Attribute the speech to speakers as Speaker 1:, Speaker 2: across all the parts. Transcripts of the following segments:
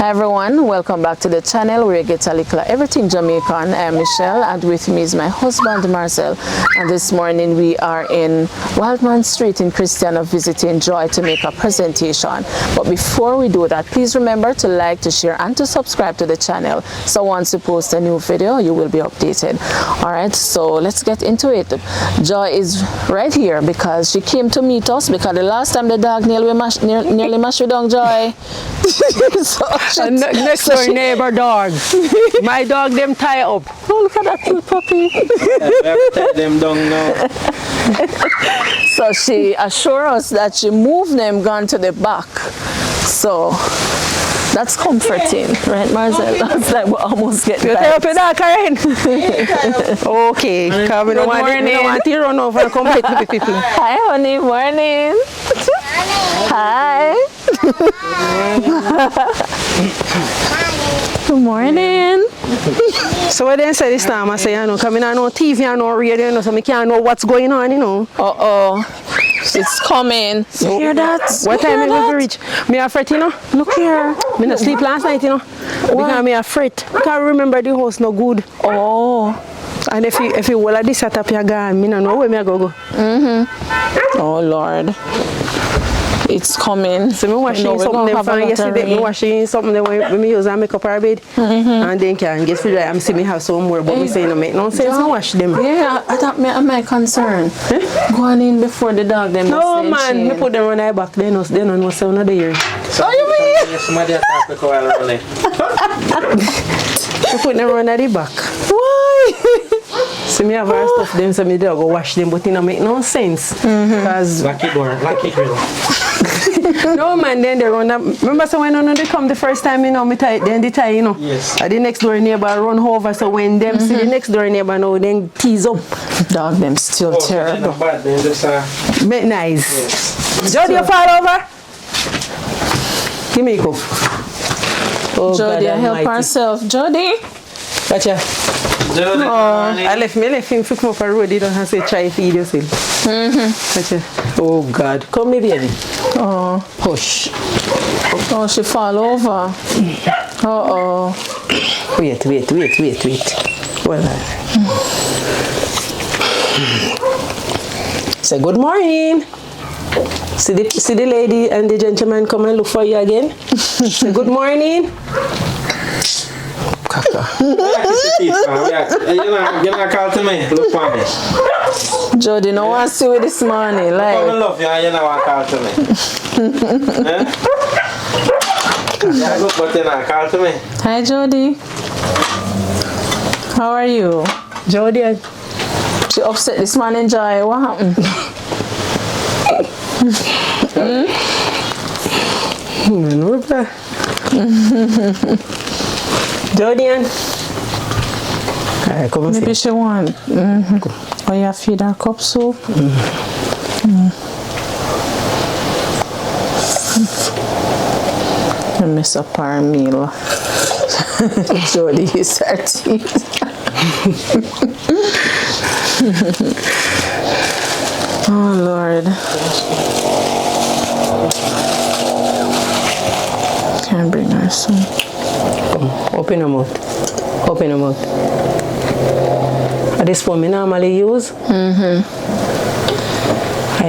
Speaker 1: Hi everyone, welcome back to the channel where you get a Likkle Everything Jamaican. I am Michelle and with me is my husband Marcel, and this morning we are in Wildman Street in Christiana visiting Joy to make a presentation. But before we do that, please remember to like, to share and to subscribe to the channel, so once we post a new video you will be updated. Alright, so let's get into it. Joy is right here because she came to meet us because the last time the dog nearly mashed you down, Joy. So
Speaker 2: next door neighbor dog. My dog them tie up.
Speaker 1: Oh, look at that cute puppy.
Speaker 3: Tie them down now.
Speaker 1: So she assured us that she moved them gone to the back. So that's comforting, right, Marcel? That's like we almost get
Speaker 2: You tie up your dog, Karen? Okay. Because we don't want to run over and compete with people.
Speaker 1: Hi, honey. Morning. Hi. Good morning.
Speaker 2: So what they say this time, I say, you know, because I don't know TV and no radio, you know, so I can't know what's going on, you know.
Speaker 1: Uh-oh. It's coming. You hear that?
Speaker 2: What time is it reach? Me afraid, you know?
Speaker 1: Look here.
Speaker 2: Me not sleep last night, you know. Because me afraid. Because I remember the house no good.
Speaker 1: Oh.
Speaker 2: And if you will have this set up your gun, me don't know where me I go.
Speaker 1: Oh, Lord. It's coming.
Speaker 2: So me washing something them from yesterday. Me washing something them when me use and make up our bed. And then can get feel like I'm see me have some more, but me say no make no sense. No wash them.
Speaker 1: Yeah, I thought my concern. Going in before the dog them.
Speaker 2: No man, me put them on their back. They don't know so another year.
Speaker 1: So you mean?
Speaker 3: Somebody attack the coil running.
Speaker 2: Me put them on their back.
Speaker 1: Why?
Speaker 2: So me have our stuff them, so me dog go wash them, but it don't make no sense. Cause
Speaker 3: Lucky door, lucky grill.
Speaker 2: no man, then they run up. Remember so when they come the first time, you know, me tie, then they tie, you know.
Speaker 3: Yes.
Speaker 2: And the next door neighbor run over, so when them see the next door neighbor now, then tease up.
Speaker 1: Dog them still terrible.
Speaker 3: Not bad, then just
Speaker 2: Make nice.
Speaker 3: yes.
Speaker 2: Jody, you fall over? Give me a cup. Oh,
Speaker 1: Jody, I help herself. Jody.
Speaker 2: Gotcha.
Speaker 3: Jody,
Speaker 2: I left him to come up a road. He don't have to try feed yourself. Gotcha. Oh God. Come me baby.
Speaker 1: Oh.
Speaker 2: Hush.
Speaker 1: Oh, she fall over. Uh-oh.
Speaker 2: Wait. Well, say good morning. See the lady and the gentleman come and look for you again. Say good morning. Kaka.
Speaker 3: you're not call to me. Look for me.
Speaker 1: Jody, no one see you this morning.
Speaker 3: Come
Speaker 1: Like.
Speaker 3: and love you and you not call to me. Yeah, look, but you not call to me.
Speaker 1: Hi, Jody. How are you?
Speaker 2: Jodian.
Speaker 1: She upset this morning, Joy. What happened?
Speaker 2: No reply. Jodian. Alright, come and
Speaker 1: Maybe
Speaker 2: see.
Speaker 1: she want. Oh, you feed her cup soup? I mess up our meal. Jody is her teeth. Oh, Lord. Can't bring her some.
Speaker 2: Open your mouth. Open your mouth. This one I normally use. I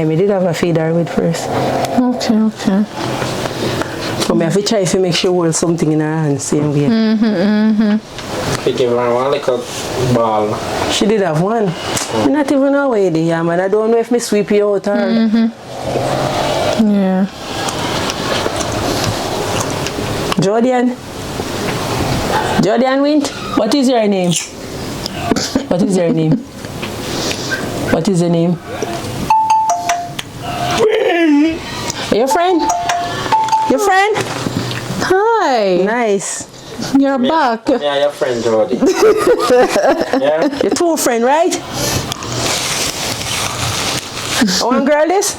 Speaker 2: did have a feeder with first.
Speaker 1: Okay.
Speaker 2: But I have to try to make sure hold something in her hand same way.
Speaker 3: You give her one little ball.
Speaker 2: She did have one. I'm not even aware the yam, and I don't know if me sweep you out or
Speaker 1: Yeah.
Speaker 2: Jodian Wint, what is your name? What is your name? What is your name? Your friend? Your friend?
Speaker 1: Hi.
Speaker 2: Nice.
Speaker 1: You're back.
Speaker 3: Yeah, your friend Jody. Yeah?
Speaker 2: Your two friend, right? One girl this?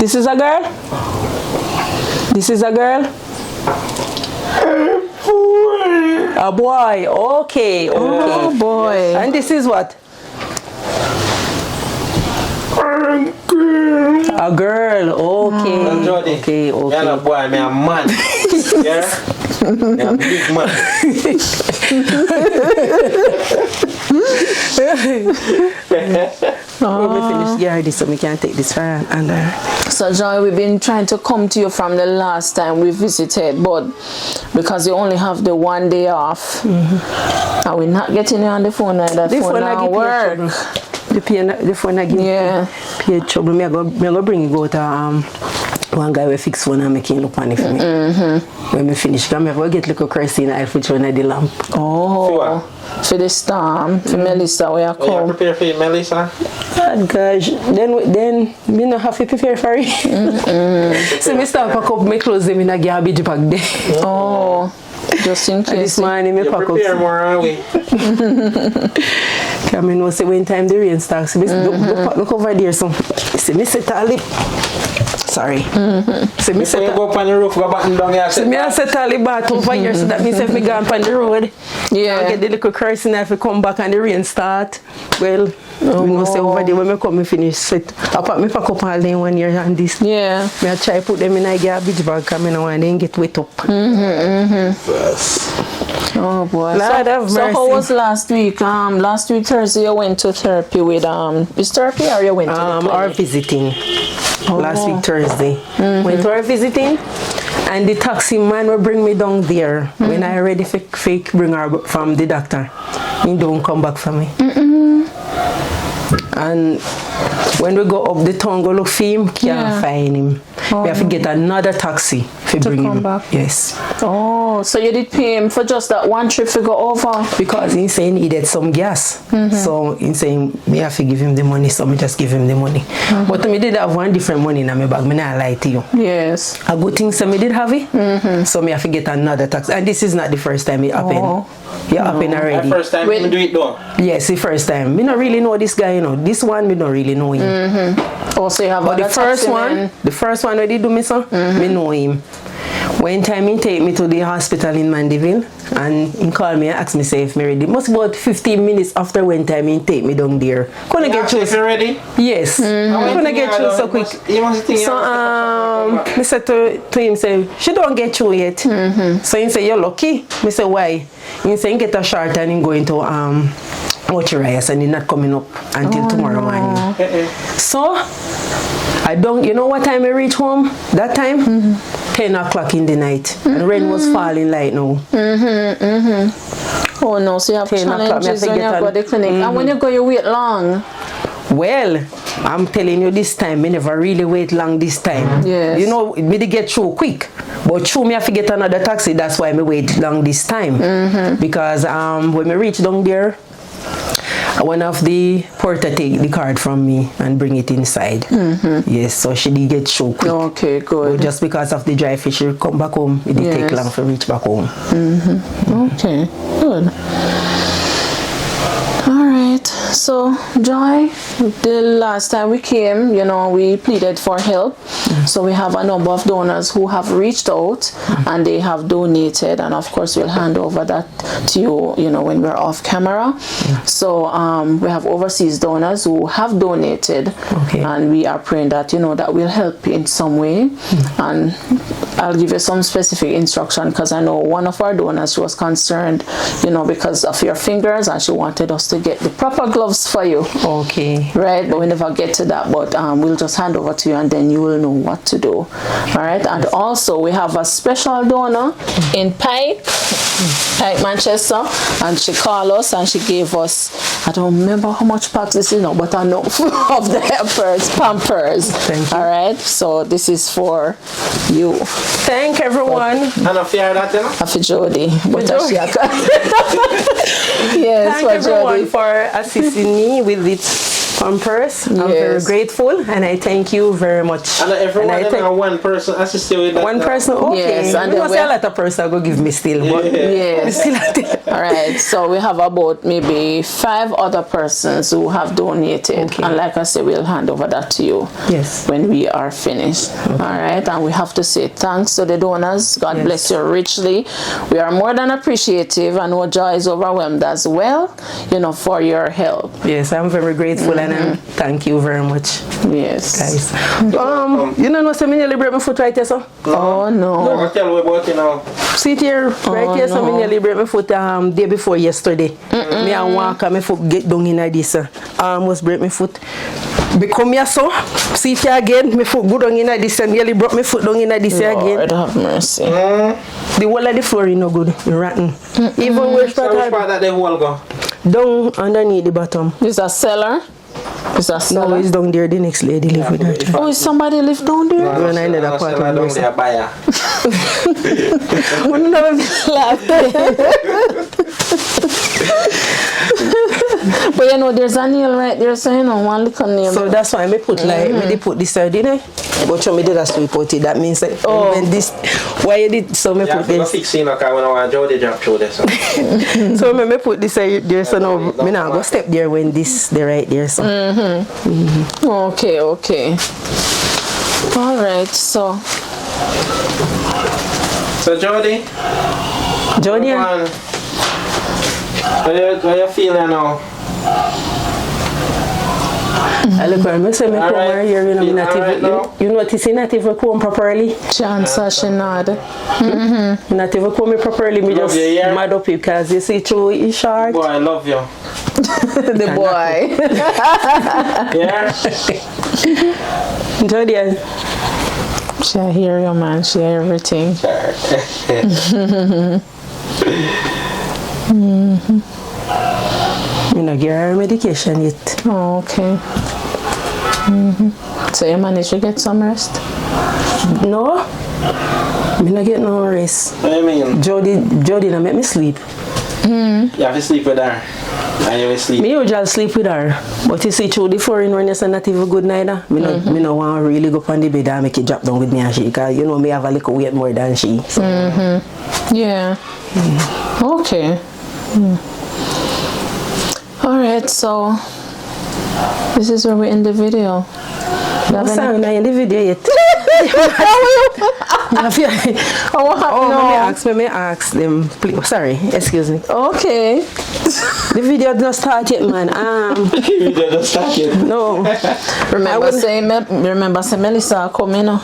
Speaker 2: This is a girl? This is a girl? A boy. Okay.
Speaker 1: Oh boy.
Speaker 2: And this is what? A girl, okay.
Speaker 3: Jody.
Speaker 2: Okay,
Speaker 3: You're
Speaker 2: okay.
Speaker 3: not boy, I'm a man. Yeah? Yeah, big man.
Speaker 2: We finish yard so we can take this far and
Speaker 1: So Joy, we've been trying to come to you from the last time we visited, but because you only have the 1 day off, and we're not getting you on the phone and that phone now work.
Speaker 2: The phone I give me trouble. Me go bring it go to one guy will fix phone and make him look on it for me. When we finish, come here, get little Christina, I'll put you on the lamp.
Speaker 1: Oh, for the storm, for Melissa, we are
Speaker 3: Oh, you
Speaker 1: come.
Speaker 3: prepare for you, Melissa?
Speaker 2: God, gosh, then me not have to prepare for it. So me start pack up my clothes them in a garbage bag there.
Speaker 1: Oh, just in
Speaker 2: And
Speaker 1: case.
Speaker 2: this morning me
Speaker 3: You
Speaker 2: pack
Speaker 3: prepare
Speaker 2: up.
Speaker 3: more, are we?
Speaker 2: I know say when time the rain starts, so look over there. So see me set a lip. Sorry. So me
Speaker 3: Before
Speaker 2: set
Speaker 3: you
Speaker 2: a
Speaker 3: go up on the roof, go back and down here.
Speaker 2: so me a set a lip bath over here so that means if me go up on the road,
Speaker 1: Yeah.
Speaker 2: I get the little curse if I come back and the rain start. Well, we know say over there when me come me finish set. I pack up all day 1 year and this.
Speaker 1: Yeah.
Speaker 2: Me I try put them in a garbage bag because I don't want them get wet up.
Speaker 1: Oh boy.
Speaker 2: Lord have
Speaker 1: So how
Speaker 2: mercy.
Speaker 1: was last week? Last week Thursday you went to therapy with is therapy or you went to the
Speaker 2: Our
Speaker 1: clinic?
Speaker 2: visiting last week Thursday. Went to our visiting and the taxi man will bring me down there when I already fake bring her from the doctor. He don't come back for me. And when we go up the town go look for him, can't find him. We have to get another taxi to bring
Speaker 1: come
Speaker 2: him
Speaker 1: back.
Speaker 2: Yes.
Speaker 1: Oh, so you did pay him for just that one trip to go over?
Speaker 2: Because he say he needed some gas. So he saying me have to give him the money, so me just give him the money. But me did have one different money in my bag, me not lie to you.
Speaker 1: Yes.
Speaker 2: A good thing so me did have it. So me have to get another taxi. And this is not the first time it happened. It happened
Speaker 3: The
Speaker 2: already.
Speaker 3: first time you do it though.
Speaker 2: Yes, the first time. Me not really know this guy, you know. This one me don't really know him.
Speaker 1: Also you have
Speaker 2: But the
Speaker 1: other
Speaker 2: first
Speaker 1: taxi
Speaker 2: one,
Speaker 1: men.
Speaker 2: the first one where they do me so, me know him. When time he take me to the hospital in Mandeville and he called me and asked me say if me ready. Must about 15 minutes after when time he take me down there. Couldn't get through.
Speaker 3: If you're ready?
Speaker 2: Yes. Couldn't get through so quick.
Speaker 3: You must think
Speaker 2: So me said to him say she don't get through yet. So he say you're lucky. Me say why? He say he get a short and he going to Ocherias and he not coming up until tomorrow morning. So I don't, you know what time I reach home? That time? 10 o'clock in the night. And rain was falling like now.
Speaker 1: Oh no, so you have
Speaker 2: 10 o'clock,
Speaker 1: challenges
Speaker 2: me
Speaker 1: when you
Speaker 2: have to
Speaker 1: go to the clinic. And when you go you wait long.
Speaker 2: Well, I'm telling you this time, me never really wait long this time.
Speaker 1: Yes.
Speaker 2: You know, me dey get through quick. But through me have to get another taxi, that's why me wait long this time. Because when me reach down there, one of the porter take the card from me and bring it inside. Yes, so she did get through quick.
Speaker 1: Okay,
Speaker 2: But
Speaker 1: good.
Speaker 2: just because of the drive, she come back home, it did take
Speaker 1: Yes.
Speaker 2: long to reach back home.
Speaker 1: Okay, good. All right. So, Joy, the last time we came, you know, we pleaded for help. So we have a number of donors who have reached out and they have donated, and of course we'll hand over that to you, you know, when we're off camera. So we have overseas donors who have donated, and we are praying that, you know, that will help in some way. And I'll give you some specific instruction because I know one of our donors, she was concerned, you know, because of your fingers, and she wanted us to get the proper gloves for you.
Speaker 2: Okay.
Speaker 1: Right, but we never get to that, but we'll just hand over to you and then you will know what to do. All right, and also we have a special donor in Pike, Manchester, and she called us and she gave us, I don't remember how much packs this is now, but I know of the Pampers.
Speaker 2: Thank you.
Speaker 1: All right, so this is for you.
Speaker 2: Thank everyone.
Speaker 3: And if you hear that, you know?
Speaker 1: For Jody. But
Speaker 2: Jody.
Speaker 1: Yes,
Speaker 2: Thank
Speaker 1: for
Speaker 2: everyone
Speaker 1: Jody.
Speaker 2: for assisting me with its Pampers. I'm very
Speaker 1: Yes.
Speaker 2: grateful and I thank you very much.
Speaker 3: And everyone
Speaker 2: I
Speaker 3: and
Speaker 2: thank
Speaker 3: one person assist you with that.
Speaker 2: one person. Okay.
Speaker 1: Yes, and
Speaker 2: And
Speaker 1: then
Speaker 2: must
Speaker 1: we-
Speaker 2: say a lot of person go give me still, but
Speaker 1: Yes.
Speaker 2: still at it.
Speaker 1: All right, so we have about maybe 5 other persons who have donated,
Speaker 2: Okay.
Speaker 1: and like I said, we'll hand over that to you
Speaker 2: Yes.
Speaker 1: when we are finished. All right, and we have to say thanks to the donors. God bless you richly. We are more than appreciative, and our Joy is overwhelmed as well, you know, for your help.
Speaker 2: Yes, I'm very grateful and thank you very much,
Speaker 1: Yes.
Speaker 2: guys. You know, so me nearly break my foot right here, so.
Speaker 1: Oh no.
Speaker 3: No, tell me about it now.
Speaker 2: See it here, right here, so me nearly break my foot day before yesterday. Me and walk and my foot get down in this. Almost break my foot. Become here, so. See it here again, my foot go down in this and nearly broke my foot down in this again.
Speaker 1: Lord have mercy.
Speaker 2: The whole of the floor is no good, rotten. Even which
Speaker 3: So which part that the hole go?
Speaker 2: down underneath the bottom.
Speaker 1: Is a cellar? Is a cellar?
Speaker 2: No, it's down there. The next lady live with her.
Speaker 1: Oh, is somebody live down there?
Speaker 3: No,
Speaker 2: When I need a part of
Speaker 3: down
Speaker 2: this.
Speaker 3: there, buyer.
Speaker 2: We never
Speaker 1: But you know, there's a nail right there, so you know, one little nail.
Speaker 2: So that's why I put like me put this side in. But show me did a sweep out it. That means that when this why you did so me
Speaker 3: Yeah,
Speaker 2: put
Speaker 3: I'm
Speaker 2: this.
Speaker 3: fixing like when I want Jody drop through this.
Speaker 2: So me put this side there. So now me now go step there when this the right there. So
Speaker 1: Okay, okay. All right, so
Speaker 3: Jody,
Speaker 2: Jodian,
Speaker 3: how you feeling now?
Speaker 2: I look where me say me come over here. You know me not
Speaker 3: Alright
Speaker 2: even
Speaker 3: now?
Speaker 2: you notice me not even comb properly.
Speaker 1: chance she nod.
Speaker 2: Me not even comb it properly. Me
Speaker 3: Love
Speaker 2: just
Speaker 3: you, yeah?
Speaker 2: mad up it because you see through his short.
Speaker 3: Boy, I love you.
Speaker 1: The boy.
Speaker 3: Yeah?
Speaker 2: Jodian.
Speaker 1: She hear you, man. She hear everything.
Speaker 2: Me not give her medication yet.
Speaker 1: Oh, okay. So you managed to get some rest?
Speaker 2: No, me not get no rest.
Speaker 3: What do you mean?
Speaker 2: Jody not make me sleep.
Speaker 3: You have to sleep with her. And you will sleep.
Speaker 2: Me usually sleep with her, but you see through the foreign when you say not even good neither. Me no want to really go on the bed and make it drop down with me and she, because you know me have a little weight more than she. So.
Speaker 1: Yeah. Okay. All right, so this is where we end the video.
Speaker 2: I'm sorry, not in the video yet. Let me ask them. Please, sorry, excuse me.
Speaker 1: Okay.
Speaker 2: The video does not start yet, man.
Speaker 3: You don't start yet.
Speaker 2: No.
Speaker 1: Remember say Melissa come, you know.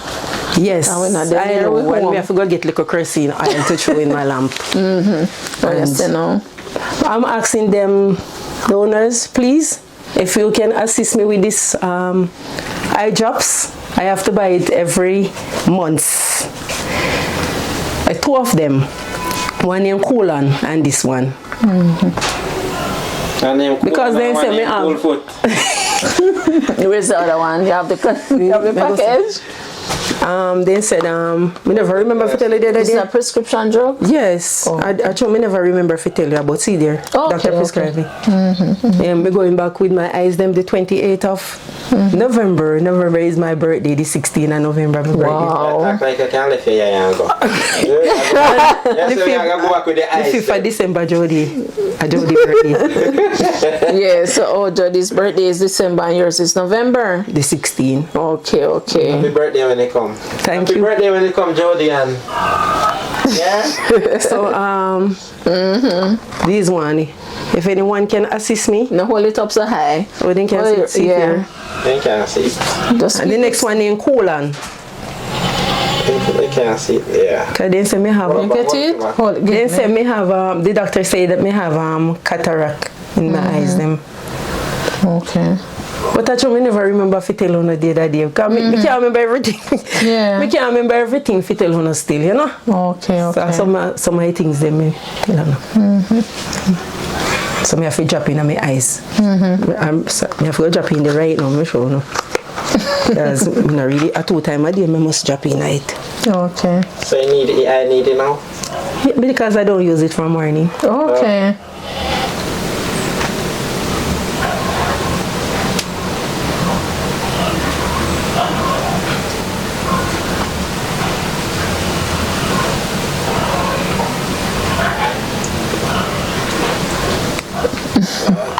Speaker 2: Yes,
Speaker 1: And we're not there
Speaker 2: I know.
Speaker 1: with
Speaker 2: When
Speaker 1: home.
Speaker 2: we have to go get little kerosene oil to throw in my lamp.
Speaker 1: Yes, you know.
Speaker 2: I'm asking them, the owners, please, if you can assist me with this eye drops. I have to buy it every month. Two of them, one in Coolan and this one. Because they say me have.
Speaker 1: Where's the other one? You have the package?
Speaker 2: They said, we never remember if I tell you the other
Speaker 1: Is it
Speaker 2: day.
Speaker 1: a prescription drug?
Speaker 2: Yes, I told me never remember if I tell you about. See there,
Speaker 1: Oh,
Speaker 2: doctor
Speaker 1: okay,
Speaker 2: prescribed me. Yeah, me going back with my eyes them the 28th of November. November is my birthday. The 16th of November my birthday.
Speaker 1: Wow.
Speaker 3: Act like I can't lift your and go. Yes, I go back with the
Speaker 2: The
Speaker 3: eyes.
Speaker 2: 5th of December, Jody. A Jody birthday.
Speaker 1: Yeah, so Jody's birthday is December and yours is November.
Speaker 2: The 16th.
Speaker 1: Okay, okay.
Speaker 3: Happy birthday when they come.
Speaker 2: Thank
Speaker 3: Happy
Speaker 2: you.
Speaker 3: birthday when they come, Jodian. Yeah?
Speaker 2: So this one, if anyone can assist me,
Speaker 1: Now hold it up so high.
Speaker 2: we then can see here.
Speaker 3: They can't see.
Speaker 1: Just
Speaker 2: And the next one in Coolan.
Speaker 3: They can't see. Yeah.
Speaker 2: Cause they say me have.
Speaker 1: you get it? Hold it.
Speaker 2: They say me have. The doctor say that me have cataract in my eyes. Them.
Speaker 1: Okay.
Speaker 2: But actually, me never remember if I tell her the other day. Because me can't remember everything.
Speaker 1: Yeah.
Speaker 2: Me can't remember everything if I tell her still, you know.
Speaker 1: Okay, okay.
Speaker 2: So some of the things they me tell her. So me have to drop in my eyes. Me have to drop in the right now. Me sure no. Because me not really at 2 times a day. Me must drop in it.
Speaker 1: Okay.
Speaker 3: So you need it, I need it now?
Speaker 2: Yeah, because I don't use it for morning.
Speaker 1: Okay.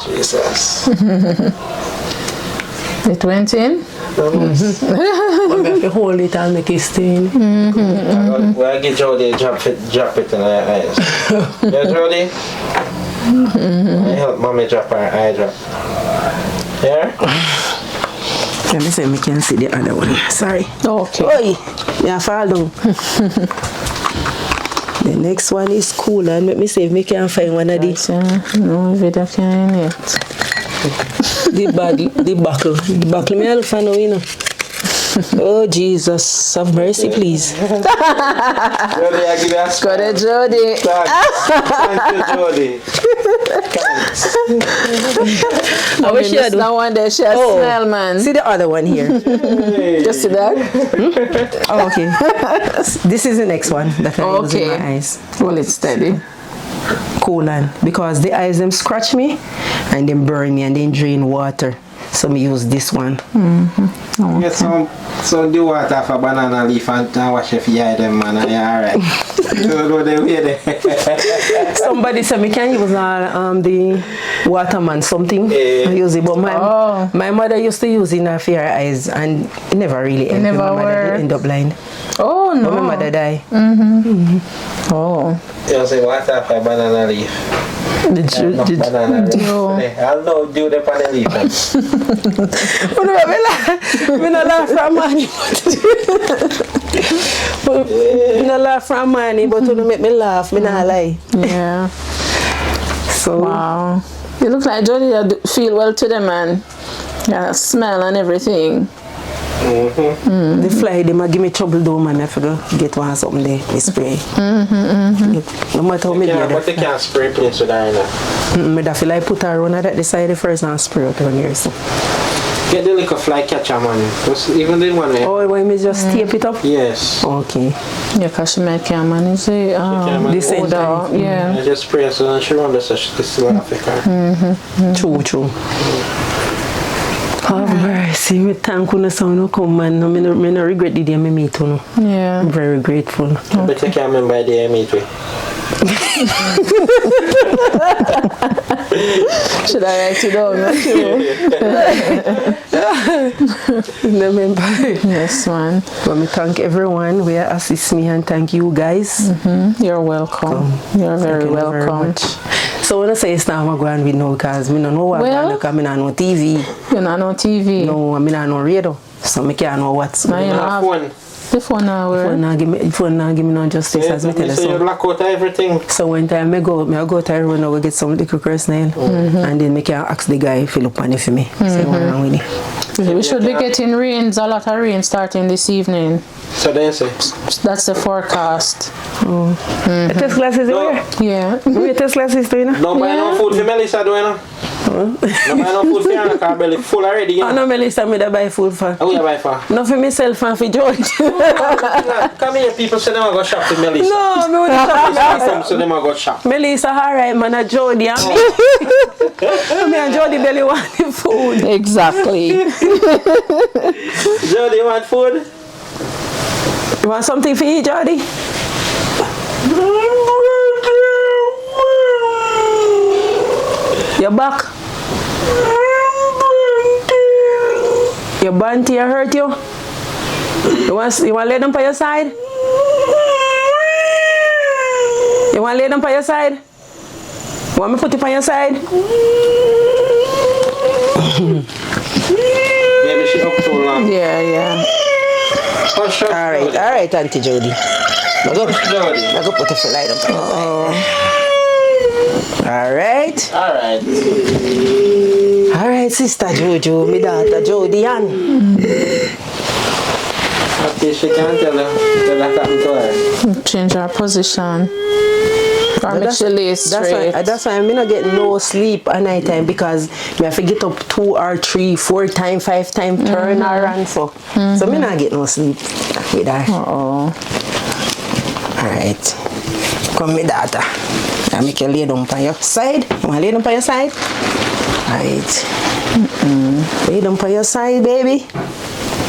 Speaker 3: Jesus.
Speaker 1: It went in?
Speaker 2: I have to hold it and make it stain.
Speaker 3: Well, I get Jody drop it in her eyes. Yeah, Jody? I help mommy drop her eye drop. Yeah?
Speaker 2: Let me see if I can see the other one. Sorry.
Speaker 1: Okay.
Speaker 2: Oi! Yeah, fall down. The next one is cool, and let me see if I can find one of these.
Speaker 1: No video can yet.
Speaker 2: The buckle. The buckle, me I'll find out, you know. Oh, Jesus, have mercy, please.
Speaker 3: Jody, I give you a
Speaker 1: Got it, Jody.
Speaker 3: Thank you, Jody.
Speaker 2: I wish you had
Speaker 1: that one there. She has smell, man.
Speaker 2: See the other one here.
Speaker 1: Just see that?
Speaker 2: Oh, okay. This is the next one that I use in my eyes.
Speaker 1: Hold it steady.
Speaker 2: Coolant, because the eyes them scratch me and then burn me and then drain water. So me use this one.
Speaker 3: Get some do water for banana leaf and wash your eye them, man. Yeah, alright.
Speaker 2: Somebody said me can use the Waterman something. I use it, but my mother used to use it in her for her eyes and it never really ended.
Speaker 1: Never
Speaker 2: My mother
Speaker 1: worked.
Speaker 2: did end up blind.
Speaker 1: Oh no.
Speaker 2: But my mother died.
Speaker 1: Oh.
Speaker 3: You say water for banana leaf.
Speaker 2: Banana
Speaker 3: leaf. I'll know do the banana leaf.
Speaker 2: I laugh from money. I laugh from money, but you make me laugh. I not lie.
Speaker 1: Yeah.
Speaker 2: So
Speaker 1: Wow. You look like Jody. You feel well today, man. Yeah, smell and everything.
Speaker 2: the fly they might give me trouble though, man. I forgot get one something there. Me spray. No matter how me do
Speaker 3: But they can't spray paint so that
Speaker 2: I feel like put her on at the side first and spray out on here. So.
Speaker 3: get the Likkle fly catcher, man. Because even the one
Speaker 2: Oh, when me just tape it up?
Speaker 3: yes.
Speaker 2: Okay.
Speaker 1: Yeah, because she can't manage the
Speaker 2: This same
Speaker 1: odor.
Speaker 2: time.
Speaker 1: Yeah.
Speaker 3: I just spray so she run the such this one Africa.
Speaker 2: True. Oh, mercy. Me thank you so no come, man. No, me no regret the day me meet you. No.
Speaker 1: Yeah.
Speaker 2: I'm very grateful.
Speaker 3: But you can't remember the day I meet with.
Speaker 1: Should I write it down?
Speaker 2: Remember.
Speaker 1: Yes, man.
Speaker 2: But me thank everyone who assist me and thank you guys.
Speaker 1: You're welcome. You're very
Speaker 2: Thank you very
Speaker 1: welcome.
Speaker 2: much. So when I say it's not I'm going with no because I don't know what
Speaker 1: Well,
Speaker 2: because I don't know TV.
Speaker 1: You're not on TV.
Speaker 2: No, I don't know radio. So I can't know what's
Speaker 1: No, you
Speaker 3: You
Speaker 1: don't
Speaker 3: have
Speaker 1: have
Speaker 3: phone.
Speaker 1: the phone now.
Speaker 2: phone now give me no justice as me tell you
Speaker 3: So you
Speaker 2: so.
Speaker 3: lock out everything.
Speaker 2: So one time I go to everyone go get some Likkle cross nail and then I can ask the guy fill up on it for me. Say what wrong with it.
Speaker 1: We should be getting rains, a lot of rain starting this evening.
Speaker 3: So then say.
Speaker 1: That's the forecast.
Speaker 2: Test glasses
Speaker 3: No.
Speaker 2: where?
Speaker 1: Yeah.
Speaker 2: We test glasses do you know?
Speaker 3: No buy no
Speaker 1: Yeah.
Speaker 3: food for Melissa, do you know? No buy no food for her because her belly full already. You
Speaker 2: Oh
Speaker 3: know?
Speaker 2: no, Melissa, me da buy food for.
Speaker 3: How you buy for?
Speaker 2: Not for myself and for George.
Speaker 3: Come here, people say they want to go shop for Melissa.
Speaker 2: No, me want to shop.
Speaker 3: Come so they want to go shop.
Speaker 2: Melissa, alright, man, a Jodian. Me and Jody belly want the food.
Speaker 1: Exactly.
Speaker 3: Jody, you want food?
Speaker 2: You want something for you, Jody? Your back. Your banty hurt you? You want lay down by your side? You want lay down by your side? Want me put it on your side?
Speaker 3: Maybe she up too long.
Speaker 1: Yeah.
Speaker 3: Hush up, Jody.
Speaker 2: Alright, Auntie Jody. Now go put it light up. Alright. Alright, sister Jojo, my daughter Jodian.
Speaker 3: Okay, she can't tell her that happened to her.
Speaker 1: Change our position. Or make she lay straight.
Speaker 2: That's why I'm not getting no sleep at night time because I have to get up 2 or 3, 4 times, 5 times, turn around so. So I'm not getting no sleep with her. Alright. Come, my daughter. I make you lay down on your side. You want to lay down on your side? Alright. Lay down on your side, baby.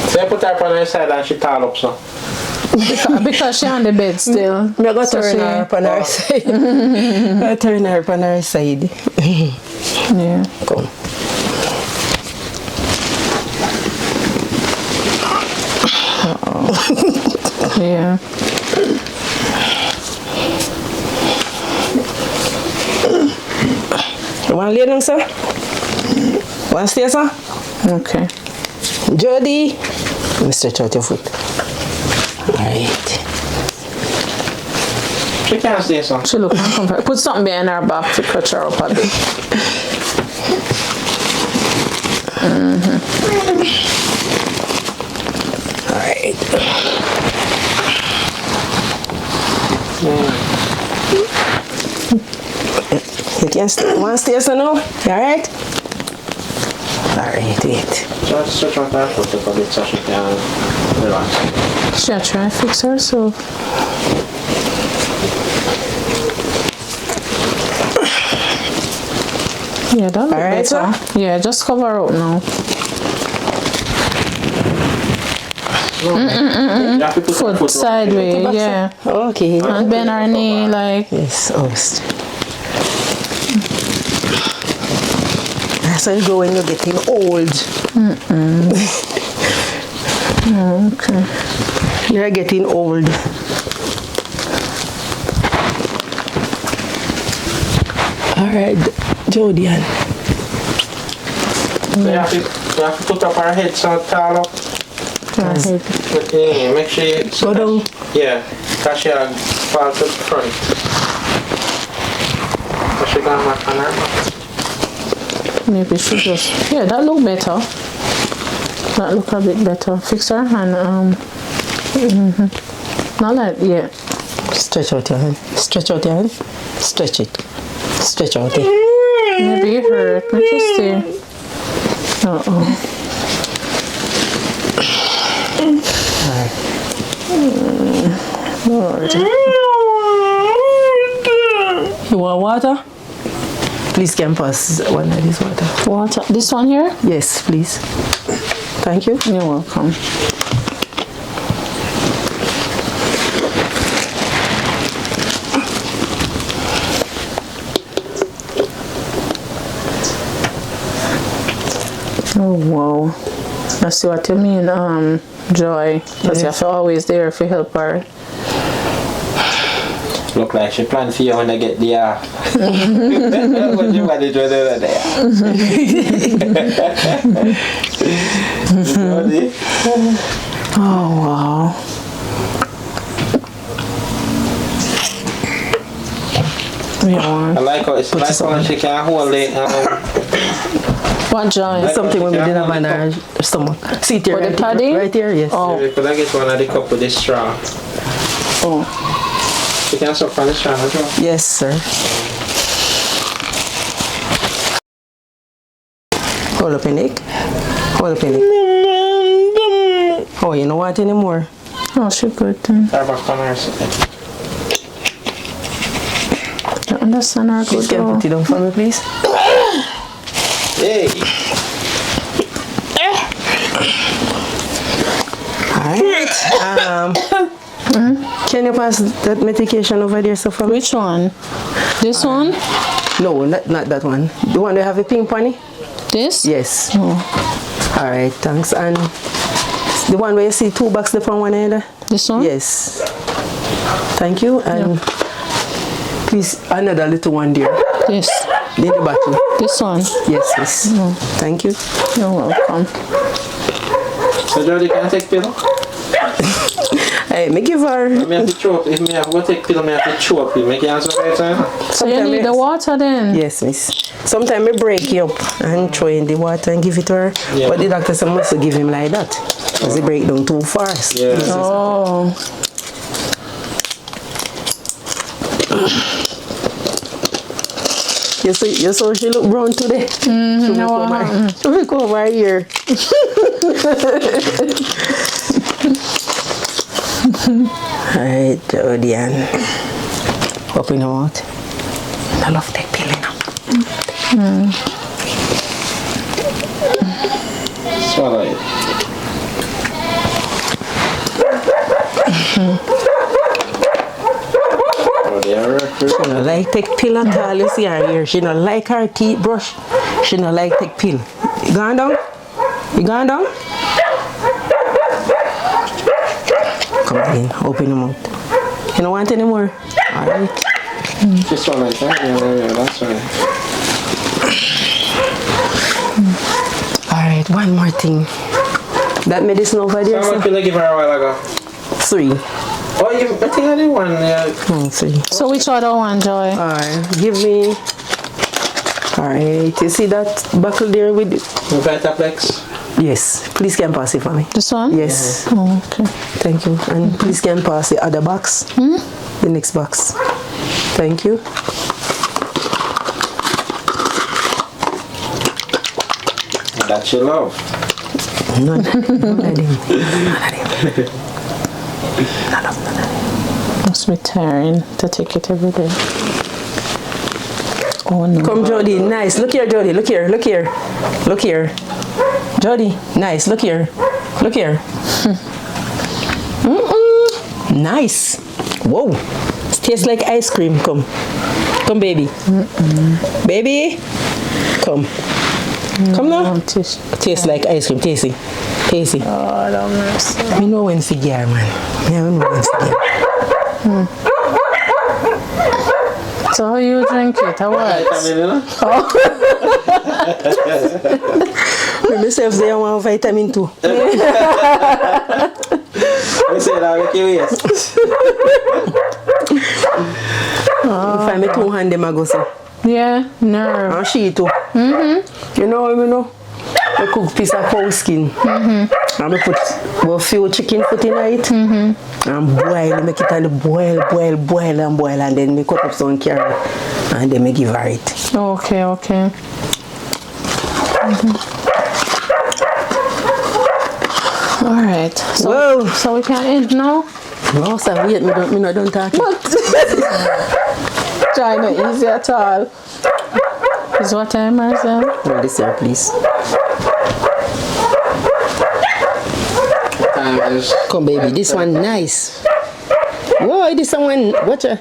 Speaker 3: So I put her on her side and she tall up so.
Speaker 1: Because she on the bed still.
Speaker 2: I'm going to turn her up on her side. I turn her up on her side.
Speaker 1: Yeah.
Speaker 2: Come.
Speaker 1: Yeah.
Speaker 2: You want to lay down, sir? Want to stay, sir?
Speaker 1: Okay.
Speaker 2: Jody, let me stretch out your foot. Alright.
Speaker 3: She can't stay, son.
Speaker 1: She look uncomfortable. Put something behind her back to catch her up a bit.
Speaker 2: Alright. You can stay. Want to stay, sir, now? You alright? Alright, wait.
Speaker 3: Just stretch out her foot a bit so she can relax.
Speaker 1: She'll try to fix herself. Yeah, that look
Speaker 2: Alright,
Speaker 1: better. Yeah, just cover her up now.
Speaker 3: You have to put her
Speaker 1: Foot sideways, yeah.
Speaker 2: Okay.
Speaker 1: And bend her knee like.
Speaker 2: Yes, host. That's how you go when you're getting old.
Speaker 1: Okay.
Speaker 2: You're getting old. Alright, Jodian.
Speaker 3: You have to put up her head so tall up. Yeah, make sure you...
Speaker 2: Go down.
Speaker 3: Yeah, because she had fall to the front. So she got back on her back.
Speaker 1: Maybe she just. Yeah, that look better. That look a bit better. Fix her hand. Not like, yeah.
Speaker 2: Stretch out your hand. Stretch out your hand. Stretch it. Stretch out it.
Speaker 1: Maybe it hurt. Let me just see. Uh-oh. Lord.
Speaker 2: You want water? Please can pass one of this water.
Speaker 1: Water. This one here?
Speaker 2: Yes, please. Thank you.
Speaker 1: You're welcome. Oh, wow. I see what you mean, Joy. Because you have to always there if you help her.
Speaker 3: Look like she planned for you when I get there. What you want to do there?
Speaker 1: Oh, wow.
Speaker 3: I like how it's like how she can hold it.
Speaker 1: What Joy?
Speaker 2: Something when we didn't have on our stomach. See it here,
Speaker 1: For the padding?
Speaker 2: right here, yes.
Speaker 1: Oh.
Speaker 3: But I get one of the cup with this straw.
Speaker 1: Oh.
Speaker 3: She can suck on the straw as well.
Speaker 2: Yes, sir. Hold up your neck. Hold up your neck. Oh, you don't want anymore?
Speaker 1: Oh, she good then.
Speaker 3: Her back on her side.
Speaker 1: You understand her
Speaker 2: Please
Speaker 1: good
Speaker 2: can
Speaker 1: though.
Speaker 2: put it down for me, please.
Speaker 3: Hey!
Speaker 2: Alright. Can you pass that medication over there, so for me?
Speaker 1: Which one? This one?
Speaker 2: No, not that one. The one that have a pink pony?
Speaker 1: This?
Speaker 2: Yes.
Speaker 1: Oh.
Speaker 2: Alright, thanks. And the one where you see 2 boxes from one end?
Speaker 1: This one?
Speaker 2: Yes. Thank you. And please, another little one there.
Speaker 1: This.
Speaker 2: In the bottle.
Speaker 1: This one?
Speaker 2: Yes, yes. Thank you.
Speaker 1: You're welcome.
Speaker 3: So Jody can take pillow?
Speaker 2: Hey, me give her.
Speaker 3: Me have to choke. If me have to take pillow, me have to choke you. Make you answer right time.
Speaker 1: So you need the water then?
Speaker 2: Yes, miss. Sometimes I break you up and throw in the water and give it to her.
Speaker 3: Yeah.
Speaker 2: But the doctor said must give him like that. Because he break down too fast.
Speaker 3: Yeah.
Speaker 1: Oh.
Speaker 2: You saw she look brown today? She will come over here. Alright, Jodian. Open your mouth. I love take pill now.
Speaker 3: Swallow it. Oh, they are
Speaker 2: She don't like take pill at all. You see her here. She don't like her teeth brush. She don't like take pill. You going down? You going down? Come again. Open your mouth. You don't want any more? Alright.
Speaker 3: Just swallow it, right? Yeah, that's right.
Speaker 2: Alright, one more thing. That medicine over there.
Speaker 3: How much did I give her a while ago?
Speaker 2: 3.
Speaker 3: Oh, I think I did one. Yeah.
Speaker 2: 3.
Speaker 1: So which other one, Joy?
Speaker 2: Alright, give me. Alright, you see that buckle there with
Speaker 3: Vitaplex?
Speaker 2: Yes, please can pass it for me.
Speaker 1: This one?
Speaker 2: Yes.
Speaker 1: Oh, okay.
Speaker 2: Thank you. And please can pass the other box. The next box. Thank you.
Speaker 3: That you love.
Speaker 2: None.
Speaker 1: Must be tiring to take it every day. Oh no.
Speaker 2: Come, Jody. Nice. Look here, Jody. Look here. Look here. Look here. Jody. Nice. Look here. Look here. Nice. Whoa. It tastes like ice cream. Come. Come, baby. Baby. Come. Come now. Tastes like ice cream. Tasty. Tasty.
Speaker 1: Oh, no mercy.
Speaker 2: Me know when figure, man. Yeah, me know when figure.
Speaker 1: So how you drink it? How what?
Speaker 2: Me myself say I want vitamin too.
Speaker 3: I say that make you yes.
Speaker 2: If I make 2 hand them I go so.
Speaker 1: Yeah, nerve.
Speaker 2: And she too. You know what I know? I cook piece of cow skin. And I put a few chicken foot in it. And boil, make it all boil, and then me cut up some carrot. And then me give her it.
Speaker 1: Okay, okay. Alright. So we can end now?
Speaker 2: No, sir, wait, me not done talking.
Speaker 1: Try not easy at all. Is what time, Marcel?
Speaker 2: No, this here, please. Come, baby, this one nice. Whoa, this one, watch her.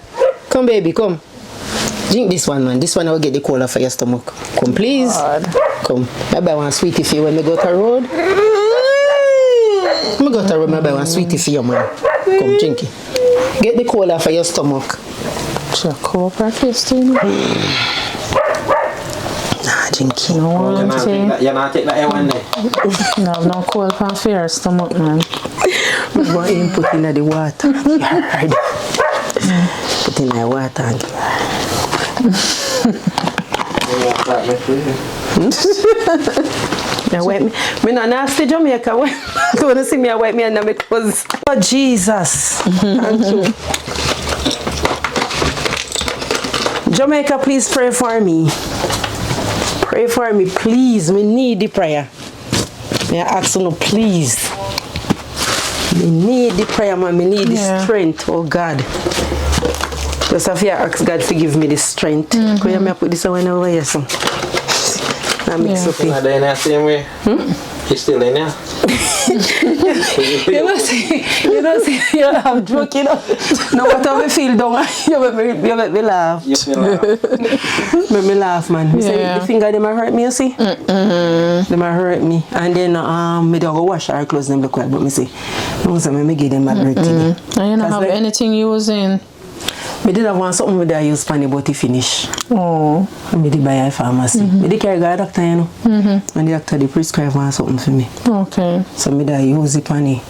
Speaker 2: Come, baby, come. Drink this one, man. This one I will get the cola for your stomach. Come, please.
Speaker 1: God.
Speaker 2: Come. Maybe I want sweetie for you when we go to the road. I go to the road, maybe I want sweetie for you, man. Come, drink it. Get the cola for your stomach.
Speaker 1: Sure, cooperative still.
Speaker 2: Nah, drink it.
Speaker 1: No one thing.
Speaker 3: You're not taking that one day.
Speaker 1: No cold pan for your stomach, man.
Speaker 2: We want him put in the water. You heard? Put in the water and now wipe me. Me not nasty Jamaica. You want to see me? I wipe me and my clothes. Oh Jesus! Thank you. Jamaica, please pray for me. Pray for me, please. We need the prayer. May I ask you, please. We need the prayer, man. We need the strength. Oh God. Just have to ask God to give me the strength. Could you put this one over here, son? I mix up it.
Speaker 3: Are they in the same way? He's still in there?
Speaker 2: You know, I'm joking. No matter we feel down, you make me laugh.
Speaker 3: You feel like
Speaker 2: Make me laugh, man. You say the finger them hurt me, you see? Them hurt me. And then me don't go wash our clothes them look well, but me say, no, so me give them a break today.
Speaker 1: And you don't have anything using?
Speaker 2: Me did have want something with I use panny but it finish.
Speaker 1: Oh.
Speaker 2: Me did buy a pharmacy. Me did carry a doctor, you know. And the doctor they prescribe want something for me.
Speaker 1: Okay.
Speaker 2: So me did use the panny.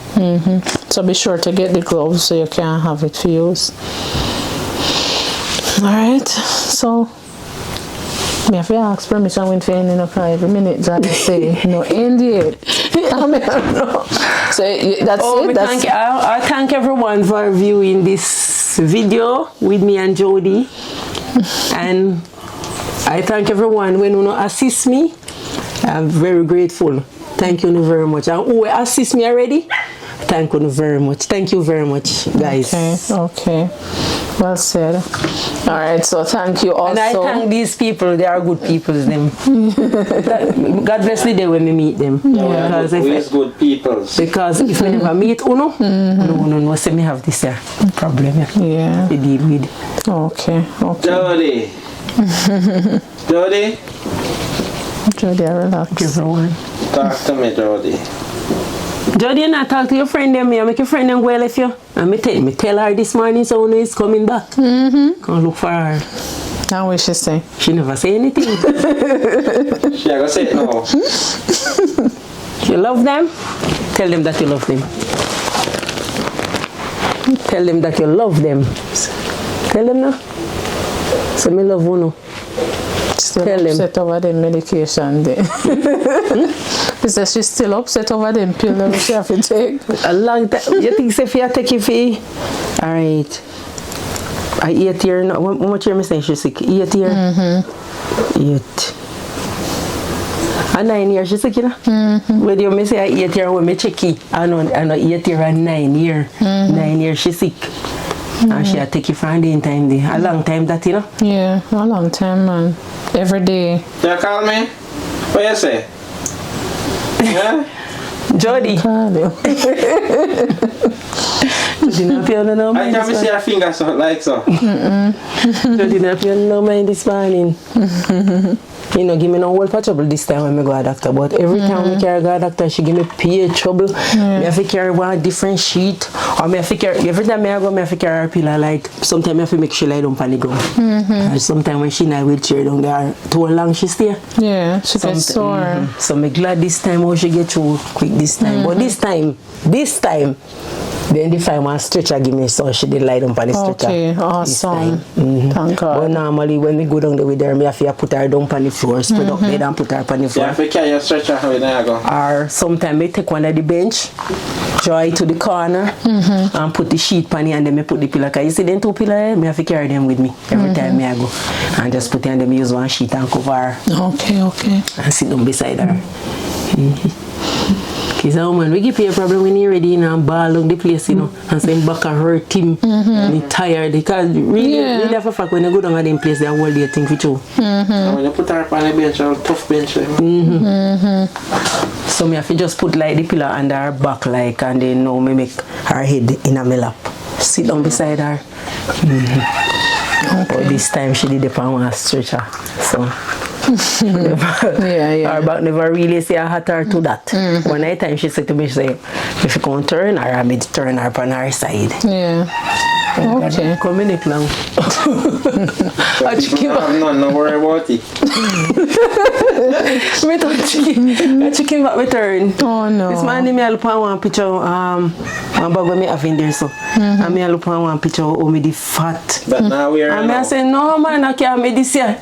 Speaker 1: So be sure to get the gloves so you can have it for use. Alright, so me have to ask permission when for ending up every minute that I say no end yet. I mean, no. So that's it. That's
Speaker 2: I thank everyone for viewing this video with me and Jody. And I thank everyone when you assist me. I'm very grateful. Thank you very much. And who assist me already? Thank you very much. Thank you very much, guys.
Speaker 1: Okay. Well said. All right. So thank you also.
Speaker 2: And I thank these people. They are good people. Them. God bless the day when we meet them.
Speaker 3: because if good people.
Speaker 2: Because if we never meet Uno, no, say me have this problem.
Speaker 1: Yeah.
Speaker 2: They deal with.
Speaker 1: Okay.
Speaker 3: Jody. Jody.
Speaker 1: Jody, relax.
Speaker 2: Everyone.
Speaker 3: Talk to me, Jody.
Speaker 2: Jody, and I talk to your friend them. I make your friend them go left you. And me tell her this morning so Uno is coming back. Come look for her.
Speaker 1: Now what she say?
Speaker 2: She never say anything.
Speaker 3: She gonna say it now.
Speaker 2: You love them? Tell them that you love them. Tell them that you love them. Tell them now. So me love you now.
Speaker 1: Still
Speaker 2: Tell them.
Speaker 1: upset over the medication there. He says she's still upset over them pill that she have to take.
Speaker 2: A long time. You think if you take it for? Alright. I 8 years now. How much year me saying she's sick? 8 years? 8. And 9 years she's sick, you know? When you me say I 8 years when me check it, I know 8 years and 9 years. 9 years she's sick. And she had take it for the time there. A long time that, you know?
Speaker 1: Yeah, a long time, man. Every day.
Speaker 3: You call me? What you say? Yeah?
Speaker 2: Jody.
Speaker 1: Call you.
Speaker 2: Jody not pay no
Speaker 3: I
Speaker 2: mind
Speaker 3: can't
Speaker 2: this
Speaker 3: see your fingers so, like so.
Speaker 2: morning. Jody not pay no mind this morning. You know, give me no whole for trouble this time when I go to doctor. But every time I carry go to doctor, she give me pay trouble. Me have to carry one different sheet. Or me have to carry, every time I go, me have to carry her pillow. Like, sometimes I have to make sure lie down on the ground. And sometimes when she in a wheelchair down there, too long she stay.
Speaker 1: Yeah, she gets sore.
Speaker 2: So I'm glad this time how she get through quick this time. But this time, then the fireman stretcher give me so she did lie down on the stretcher.
Speaker 1: Okay, awesome. Thank
Speaker 2: But
Speaker 1: God.
Speaker 2: normally when we go down there with her, me have to put her down on the floor, spread up bed and put her on the
Speaker 3: You
Speaker 2: floor.
Speaker 3: have to carry your stretcher when you go.
Speaker 2: Or sometimes I take one of the bench, draw it to the corner, and put the sheet on it, and then I put the pillow. Because you see them 2 pillows, I have to carry them with me every time I go. And just put it on them, use one sheet and cover her
Speaker 1: Okay.
Speaker 2: and sit down beside her. Because a woman, we give you a problem when you're ready and ball on the place, you know, and say back and hurt him, and he's tired. Because really have a fact, when you go down at them place, they are all day thing for you.
Speaker 3: And when you put her on the bench, a tough bench.
Speaker 2: So me have to just put like the pillow under her back, like, and then now me make her head in my lap. Sit down beside her. But this time she did it on one stretcher. So
Speaker 1: Yeah.
Speaker 2: her back never really say I had her to that. One night time she said to me, she say, if you can't turn her, I made turn her on her side.
Speaker 1: Yeah. Okay.
Speaker 2: Come in it long.
Speaker 3: So people have no worry about it.
Speaker 2: Me thought chicken back me turn.
Speaker 1: Oh no.
Speaker 2: This morning me I look on one picture, one bag when me have in there so. And me I look on one picture how me the fat.
Speaker 3: But now we are
Speaker 2: And me I say, no man, I can't make this year.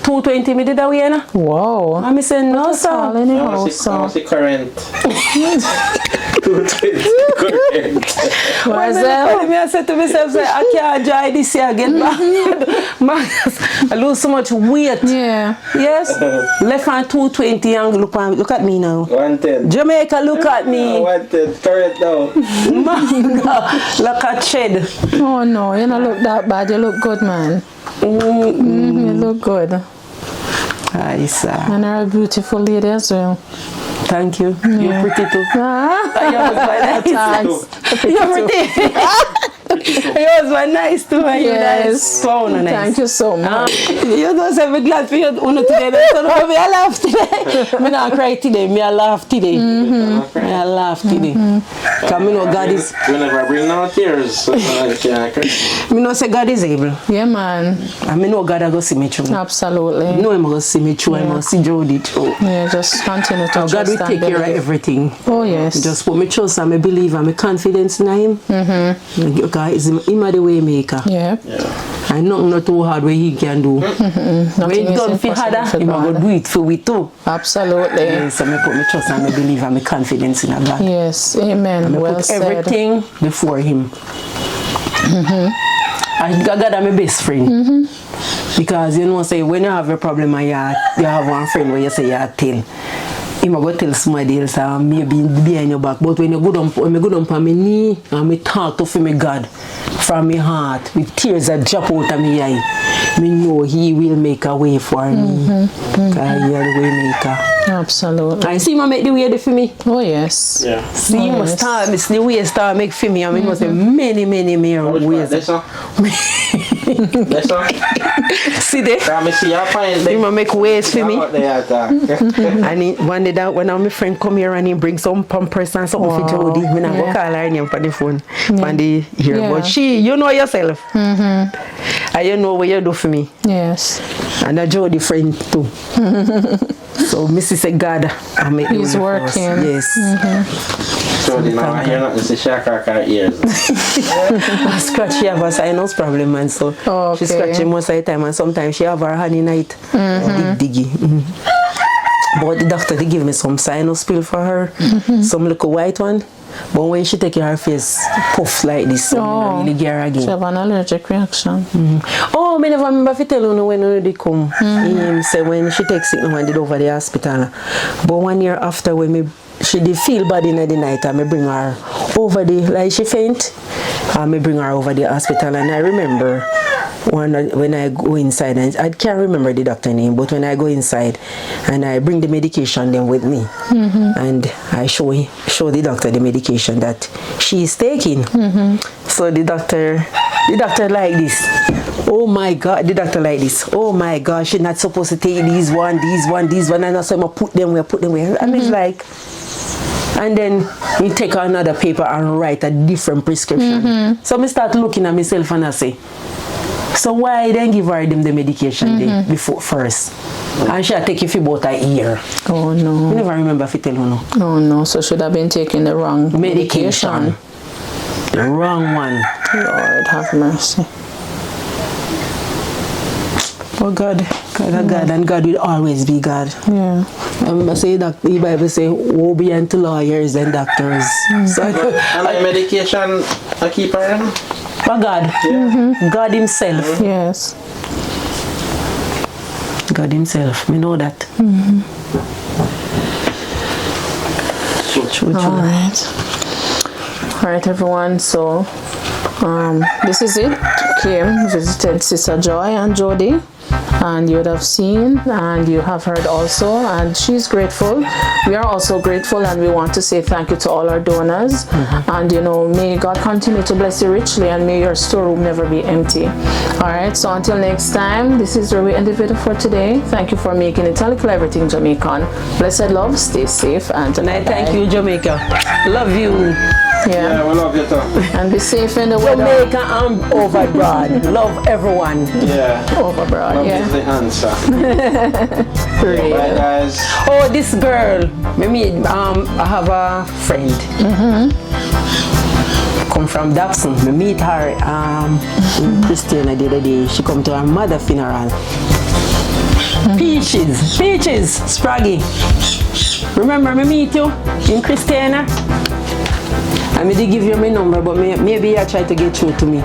Speaker 2: 220 me did that way na.
Speaker 1: Wow.
Speaker 2: And me say, no sir.
Speaker 1: All in the house, so.
Speaker 3: How's the current? 220 current.
Speaker 1: Marcel.
Speaker 2: Me I said to myself, say, I can't enjoy this year, get back. Man, I lose so much weight.
Speaker 1: Yeah.
Speaker 2: Yes. Left hand 220 and look at me now.
Speaker 3: 110.
Speaker 2: Jamaica, look at me.
Speaker 3: 110. Current now.
Speaker 2: Man, look at shed.
Speaker 1: Oh no, you don't look that bad. You look good, man. You look good.
Speaker 2: Aye, sir.
Speaker 1: And you're a beautiful lady as well.
Speaker 2: Thank you. You're pretty too.
Speaker 1: Thanks.
Speaker 2: You're pretty. Yours were nice too. And you
Speaker 1: Yes.
Speaker 2: nice. So nice.
Speaker 1: Thank you so much.
Speaker 2: You know, so I'm glad for you today. So now me I laugh today. Me not cry today. Me I laugh today. Me I laugh today. Cause me know God is.
Speaker 3: We never bring no tears. So
Speaker 2: Me know say God is able.
Speaker 1: Yeah, man.
Speaker 2: And me know God will go see me through.
Speaker 1: Absolutely.
Speaker 2: I know Him go see me through. I must see Jody through.
Speaker 1: Yeah, just continue to
Speaker 2: God
Speaker 1: trust
Speaker 2: will
Speaker 1: and
Speaker 2: take care of
Speaker 1: believe.
Speaker 2: everything.
Speaker 1: Oh, yes.
Speaker 2: Just put me trust and me believe and me confidence in Him. Because Him the way maker.
Speaker 1: Yeah.
Speaker 2: And nothing not too hard where He can do. When
Speaker 1: Nothing
Speaker 2: He
Speaker 1: is
Speaker 2: done for
Speaker 1: impossible
Speaker 2: harder,
Speaker 1: for
Speaker 2: He will
Speaker 1: God.
Speaker 2: do it for we too.
Speaker 1: Absolutely.
Speaker 2: Yeah, so me put me trust and me believe and me confidence in God.
Speaker 1: Yes. Amen.
Speaker 2: Me
Speaker 1: Well
Speaker 2: put
Speaker 1: said.
Speaker 2: everything before Him. And God are my best friend. Because you know, say when you have a problem and you have one friend where you say you tell. He might go tell somebody else maybe behind your back. But when you go down on my knee and me talk to me God from my heart with tears that drop out of my eye, me know He will make a way for me. Because He is the way maker.
Speaker 1: Absolutely.
Speaker 2: I see Him make the way there for me.
Speaker 1: Oh, yes.
Speaker 3: yeah.
Speaker 2: See Him
Speaker 1: yes.
Speaker 2: start, it's the way start make for me. I mean, must say many
Speaker 3: Which
Speaker 2: ways.
Speaker 3: That's all. That's all.
Speaker 2: See there?
Speaker 3: Can me see your point?
Speaker 2: He must make ways for me.
Speaker 3: What they attack.
Speaker 2: And one day that when my friend come here and he bring some pampers and something for Jody, me not go call her name on the phone. On the here.
Speaker 1: Yeah.
Speaker 2: But you know yourself. And you know what you do for me.
Speaker 1: Yes.
Speaker 2: And a Jody friend too. So Missy said God I make the
Speaker 1: He's
Speaker 2: way for us.
Speaker 1: working.
Speaker 2: Yes.
Speaker 3: So you know I hear nothing to shake her ears.
Speaker 2: I scratch, she have a sinus problem, and so
Speaker 1: Okay.
Speaker 2: she scratching most of the time, and sometimes she have her honey night diggy. But the doctor they give me some sinus pill for her, some little white one. But when she take her face puff like this, so I really get her
Speaker 1: She
Speaker 2: again.
Speaker 1: have an allergic reaction.
Speaker 2: Oh, me never remember if you tell you when they come. Him say when she takes it, no one did over the hospital. But 1 year after when she did feel bad in the night, and me bring her over the, like she faint, and me bring her over the hospital. And I remember when I go inside, and I can't remember the doctor name, but when I go inside and I bring the medication then with me, and I show the doctor the medication that she is taking. So the doctor like this. Oh my God, the doctor like this. Oh my God, she's not supposed to take these one, and I say I put them where. And it's like, and then you take another paper and write a different prescription. So I start looking at myself and I say, so why then give her them the medication day before first? And she take it for about a year.
Speaker 1: Oh no.
Speaker 2: I never remember if you tell her no.
Speaker 1: Oh no, so should have been taking the wrong medication.
Speaker 2: The wrong one.
Speaker 1: Lord have mercy.
Speaker 2: Oh God, and God will always be God.
Speaker 1: Yeah.
Speaker 2: I say that the Bible say, woe be unto lawyers and doctors. So
Speaker 3: And the medication I keep her in?
Speaker 2: for God, God Himself,
Speaker 1: Yes.
Speaker 2: God Himself. We know that. True.
Speaker 1: All right, everyone. So, this is it. Came, visited Sister Joy and Jody, and you would have seen and you have heard also, and she's grateful. We are also grateful, and we want to say thank you to all our donors. And may God continue to bless you richly, and may your storeroom never be empty. All right, so until next time, this is where we end the video for today. Thank you for making it Likkle Everything Jamaican. Blessed love, stay safe, and
Speaker 2: I thank you, Jamaica. Love you.
Speaker 3: Yeah, we love you too.
Speaker 1: And be safe in the weather.
Speaker 2: Jamaica and overbroad. Love everyone.
Speaker 3: Yeah.
Speaker 1: Overbroad,
Speaker 3: Love
Speaker 1: yeah.
Speaker 3: is the answer. Bye guys.
Speaker 2: Oh, this girl. I have a friend. Come from Dobson. I meet her in Christiana the other day. She come to her mother's funeral. Peaches, Spraggy. Remember I meet you in Christiana? I did give you my number, but maybe you try to get through to me.